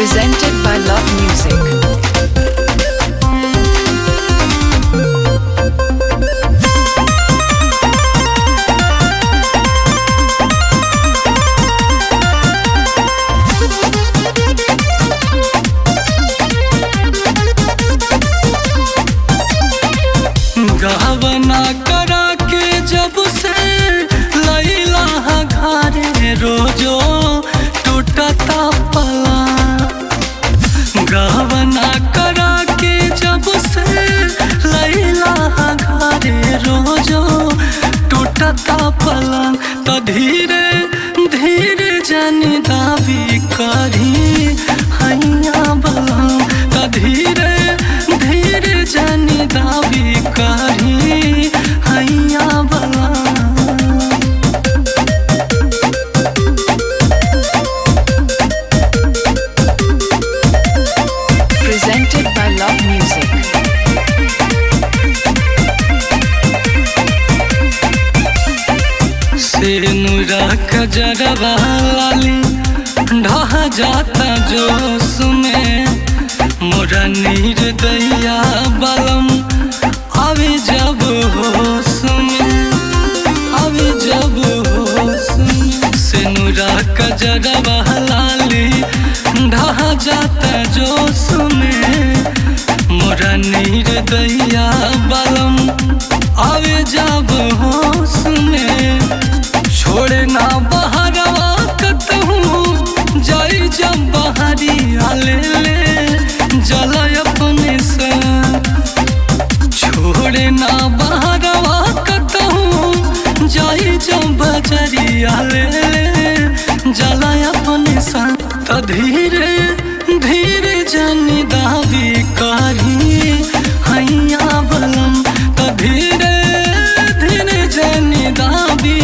Presented by Love Music. गहवना करा के जब से लैला घरे रोजो टूटता पला। गहवना करा के जब से लैला घरे रोजो टूटता पला। तो धीरे धीरे जानी दावी करी हैया बला। तो धीरे धीरे जानी दावी करी हैया बला। Presented by Love Music. सेनुरा कजरवा लाली ढह जाता जोश में। मोरा नीर दैया बलम अभी जब होश में, अभी जब होश में। सेनुरा कजरवा लाली ढह जाता जोश में। मोरा नीर दैया बलम अभी जब होश में। छोड़े ना बहरवा कतहूँ जाई जब बहरी आले ले जला अपने से। छोड़े ना बहरवा कतहूँ जाई जब बजरी आले ले जला अपने से। तो धीरे धीरे जानी दावी करी हैया बलम। तो धीरे धीरे जानी दावी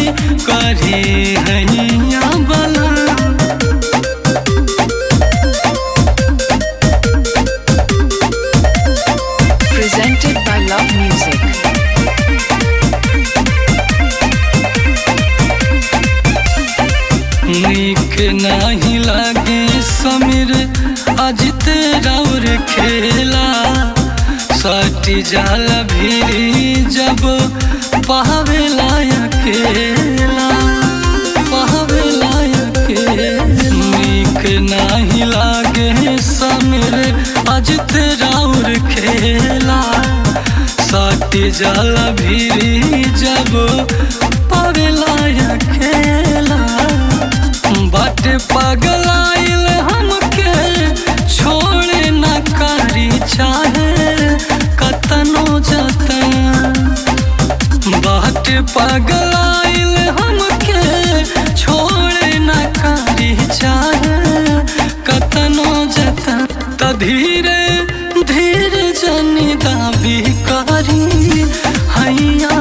करी हैया बलम। Presented by Love Music. नीक नहीं लागे समीर अजित राउर खेला। सटी जाल भीरी जब पावेला अकेला, पावेला अकेला। नीक नहीं लागे समीर अजित राउर खेला। सटी जाल भीरी जब पावेला अकेला। बाट पगलाइल हमके छोड़े न करी चाहे कतनो जतन। बाट पगलाइल हमके छोड़े न करी चाहे कतनो जतन। तो धीरे धीरे जानी दावी करी हैया